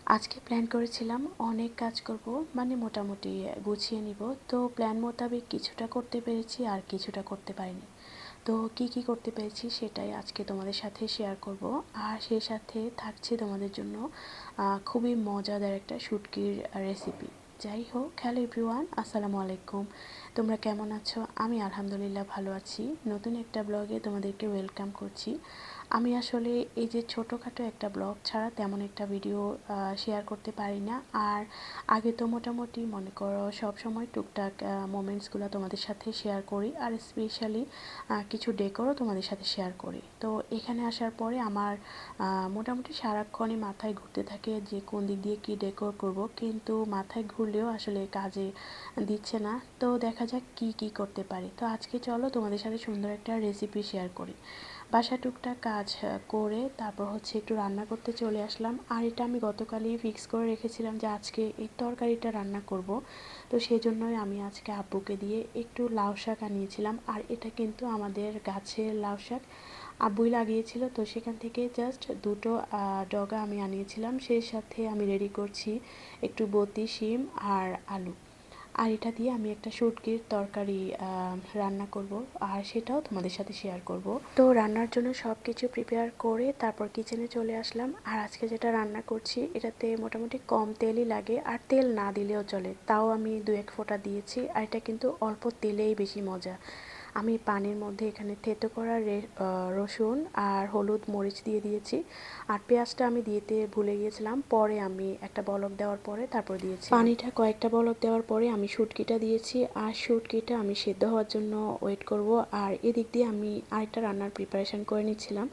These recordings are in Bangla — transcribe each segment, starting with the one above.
আজকে প্ল্যান করেছিলাম অনেক কাজ করব, মানে মোটামুটি গুছিয়ে নিব। তো প্ল্যান মোতাবেক কিছুটা করতে পেরেছি আর কিছুটা করতে পারিনি। তো কি কি করতে পেরেছি সেটাই আজকে তোমাদের সাথে শেয়ার করব। আর সেই সাথে থাকছে তোমাদের জন্য খুবই মজাদার একটা শুটকির রেসিপি। যাই হোক, হ্যালো এভরিওয়ান, আসসালামু আলাইকুম। তোমরা কেমন আছো? আমি আলহামদুলিল্লাহ ভালো আছি। নতুন একটা ব্লগে তোমাদেরকে ওয়েলকাম করছি। আমি আসলে এই যে ছোটোখাটো একটা ব্লগ ছাড়া তেমন একটা ভিডিও শেয়ার করতে পারি না। আর আগে তো মোটামুটি মনে করো সব সময় টুকটাক মোমেন্টসগুলো তোমাদের সাথে শেয়ার করি, আর স্পেশালি কিছু ডেকোরও তোমাদের সাথে শেয়ার করি। তো এখানে আসার পরে আমার মোটামুটি সারাক্ষণই মাথায় ঘুরতে থাকে যে কোন দিক দিয়ে কী ডেকোর করব, কিন্তু মাথায় ঘুরলেও আসলে কাজে দিচ্ছে না। তো দেখা যাক কি কি করতে পারি। তো আজকে চলো তোমাদের সাথে সুন্দর একটা রেসিপি শেয়ার করি। বাসা টুকটাক কাজ করে তারপর হচ্ছে একটু রান্না করতে চলে আসলাম। আর এটা আমি গতকালই ফিক্স করে রেখেছিলাম যে আজকে এই তরকারিটা রান্না করব। তো সেই জন্যই আমি আজকে আব্বুকে দিয়ে একটু লাউ শাক আনিয়েছিলাম। আর এটা কিন্তু আমাদের গাছের লাউ শাক, আব্বুই লাগিয়েছিল। তো সেখান থেকে জাস্ট দুটো ডগা আমি আনিয়েছিলাম। সেই সাথে আমি রেডি করছি একটু বতি শিম আর আলু। আর এটা দিয়ে আমি একটা শুটকির তরকারি রান্না করব, আর সেটাও তোমাদের সাথে শেয়ার করব। তো রান্নার জন্য সব কিছু প্রিপেয়ার করে তারপর কিচেনে চলে আসলাম। আর আজকে যেটা রান্না করছি এটাতে মোটামুটি কম তেলই লাগে, আর তেল না দিলেও চলে, তাও আমি 2-1 ফোঁটা দিয়েছি। আর এটা কিন্তু অল্প তেলেই বেশি মজা। আমি পানির মধ্যে এখানে থেতো করা রসুন আর হলুদ মরিচ দিয়ে দিয়েছি। আর পেঁয়াজটা আমি দিতে ভুলে গিয়েছিলাম, পরে আমি একটা বলক দেওয়ার পরে তারপর দিয়েছি। পানিটা কয়েকটা বলক দেওয়ার পরে আমি শুটকিটা দিয়েছি। আর শুটকিটা আমি সেদ্ধ হওয়ার জন্য ওয়েট করব। আর এদিক দিয়ে আমি আরেকটা রান্নার প্রিপারেশান করে নিচ্ছিলাম,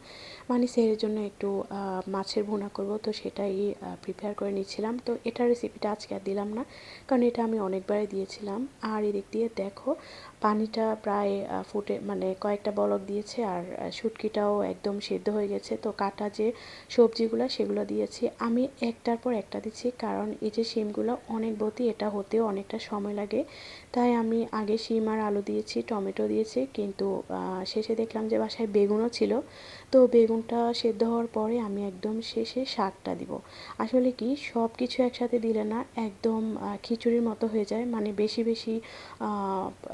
মানে সেরের জন্য একটু মাছের ভুনা করব। তো সেটাই প্রিপেয়ার করে নিচ্ছিলাম। তো এটার রেসিপিটা আজকে আর দিলাম না, কারণ এটা আমি অনেকবারই দিয়েছিলাম। আর এদিক দিয়ে দেখো পানিটা প্রায় ফুটে, মানে কয়েকটা বলক দিয়েছে। আর শুটকিটাও একদম সেদ্ধ হয়ে গেছে। তো কাটা যে সবজিগুলো সেগুলো দিয়েছি, আমি একটার পর একটা দিচ্ছি, কারণ এই যে শিমগুলো অনেক বতি, এটা হতেও অনেকটা সময় লাগে। তাই আমি আগে শিম আর আলু দিয়েছি, টমেটো দিয়েছি, কিন্তু শেষে দেখলাম যে বাসায় বেগুনও ছিল। তো বেগুনটা সেদ্ধ হওয়ার পরে আমি একদম শেষে শাকটা দিব। আসলে কি সব কিছু একসাথে দিলে না একদম খিচুড়ির মতো হয়ে যায়, মানে বেশি বেশি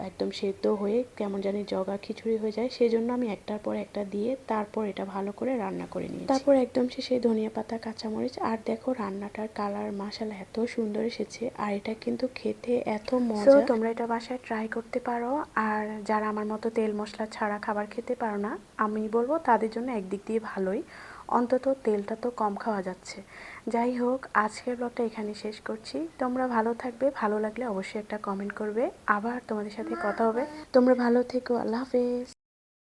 একদম সেদ্ধ হয়ে কেমন জানি জগা খিচুড়ি হয়ে যায়। সেজন্য আমি একটার পর একটা দিয়ে তারপর এটা ভালো করে রান্না করে নিয়েছি। তারপর একদম শেষে ধনিয়া পাতা, কাঁচামরিচ। আর দেখো রান্নাটার কালার মাশাআল্লাহ এত সুন্দর এসেছে, আর এটা কিন্তু খেতে এত মজা। তোমরা এটা বাসায় ট্রাই করতে পারো। আর যারা আমার মতো তেল মশলা ছাড়া খাবার খেতে পারো না, আমি বলবো তাদের জন্য একদিক দিয়ে ভালোই, অন্তত তেলটা তো কম খাওয়া যাচ্ছে। যাই হোক, আজকের ব্লগটা এখানে শেষ করছি। তোমরা ভালো থাকবে, ভালো লাগলে অবশ্যই একটা কমেন্ট করবে। আবার তোমাদের সাথে কথা হবে। তোমরা ভালো থেকো, আল্লাহ হাফেজ।